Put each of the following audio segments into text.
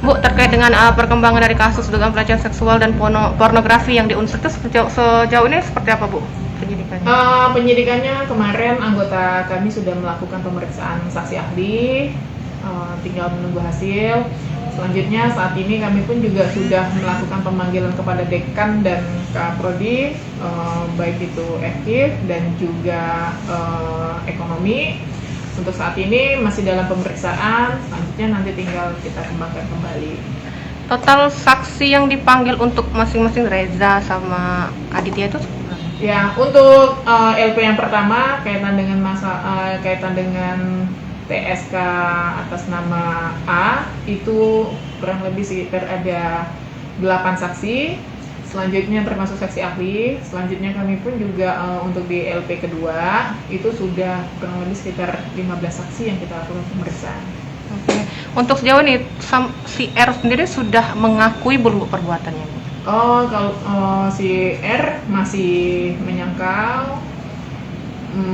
Bu, terkait dengan perkembangan dari kasus dugaan pelecehan seksual dan pornografi yang diunsur itu sejauh ini seperti apa, Bu, penyidikannya? Penyidikannya kemarin anggota kami sudah melakukan pemeriksaan saksi ahli, tinggal menunggu hasil. Selanjutnya saat ini kami pun juga sudah melakukan pemanggilan kepada dekan dan Kaprodi, baik itu FKIP dan juga ekonomi. Untuk saat ini masih dalam pemeriksaan, selanjutnya nanti tinggal kita kembangkan kembali. Total saksi yang dipanggil untuk masing-masing Reza sama Aditya itu? Ya, untuk LP yang pertama kaitan dengan TSK atas nama A itu kurang lebih sekitar ada 8 saksi. Selanjutnya termasuk saksi ahli. Selanjutnya kami pun juga untuk di LP kedua itu sudah kurang lebih sekitar 15 saksi yang kita lakukan pemeriksaan. Oke. Untuk sejauh ini si R sendiri sudah mengakui belum perbuatannya, Bu? Kalau si R masih menyangkal,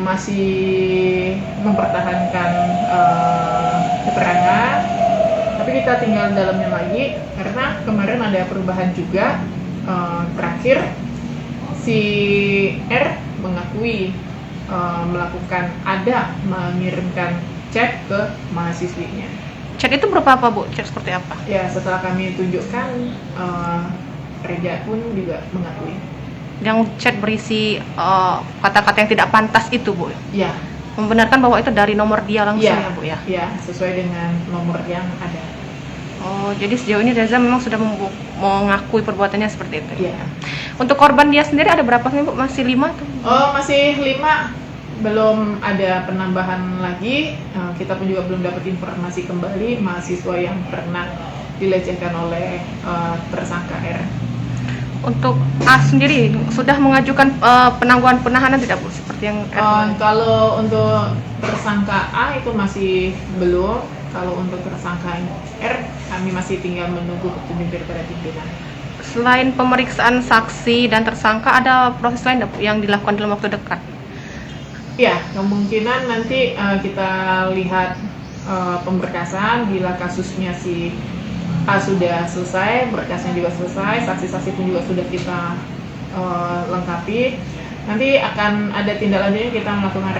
masih mempertahankan keterangan, tapi kita tinggal dalamnya lagi karena kemarin ada perubahan juga. Terakhir si R mengakui mengirimkan chat ke mahasiswinya. Chat itu berupa apa, Bu? Chat seperti apa? Ya, setelah kami tunjukkan, Reza pun juga mengakui. Yang chat berisi kata-kata yang tidak pantas itu, Bu? Ya. Membenarkan bahwa itu dari nomor dia langsung, ya, Bu, ya? Ya, sesuai dengan nomor yang ada. Oh, jadi sejauh ini Reza memang sudah mengakui perbuatannya seperti itu? Iya. Untuk korban dia sendiri ada berapa sih, Bu? Masih 5? Masih 5. Belum ada penambahan lagi. Kita pun juga belum dapat informasi kembali mahasiswa yang pernah dilecehkan oleh tersangka R. Untuk A sendiri sudah mengajukan penangguhan penahanan tidak, Bu? Seperti yang R. Kalau untuk tersangka A itu masih belum. Kalau untuk tersangka R, kami masih tinggal menunggu petunjuk daripada pimpinan. Selain pemeriksaan saksi dan tersangka, ada proses lain yang dilakukan dalam waktu dekat? Ya, kemungkinan nanti kita lihat pemberkasan bila kasusnya si A sudah selesai, berkasnya juga selesai, saksi-saksi pun juga sudah kita lengkapi. Nanti akan ada tindak lanjutnya, kita melakukan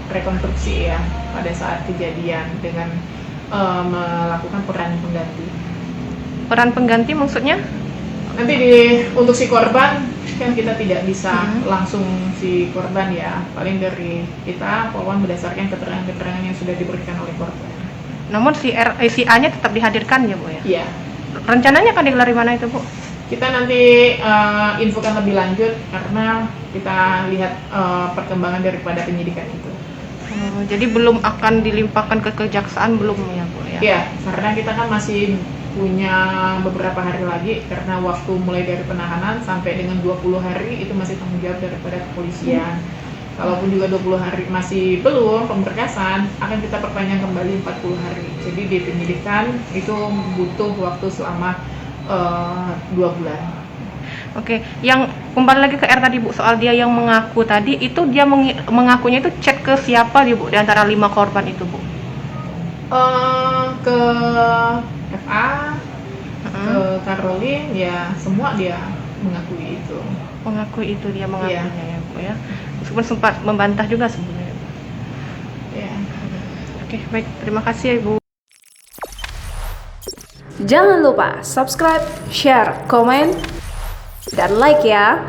rekonstruksi ya pada saat kejadian dengan melakukan peran pengganti. Peran pengganti maksudnya? Nanti untuk si korban kan kita tidak bisa langsung si korban ya, paling dari kita Polwan berdasarkan keterangan-keterangan yang sudah diberikan oleh korban. Namun si A-nya tetap dihadirkan ya, Bu, ya? Iya. Rencananya akan digelar di mana itu, Bu? Kita nanti infokan lebih lanjut karena kita lihat perkembangan daripada penyidikan itu. Jadi belum akan dilimpahkan ke kejaksaan belum ya, Bu, ya? Iya, karena kita kan masih punya beberapa hari lagi karena waktu mulai dari penahanan sampai dengan 20 hari itu masih tanggung jawab daripada kepolisian. Kalaupun juga 20 hari masih belum pemberkasan, akan kita perpanjang kembali 40 hari. Jadi di penyidikan itu butuh waktu selama 2 bulan. Oke, yang kembali lagi ke R tadi, Bu, soal dia yang mengaku tadi, itu dia mengakunya itu chat ke siapa dia, Bu, di antara 5 korban itu, Bu? Ke FA, ke Caroline, ya semua dia mengakui itu. Mengakui itu dia mengakunya ya, Bu, ya. Meskipun sempat membantah juga sebelumnya. Ya. Oke, baik, terima kasih ya, Bu. Jangan lupa subscribe, share, komen, dan like ya.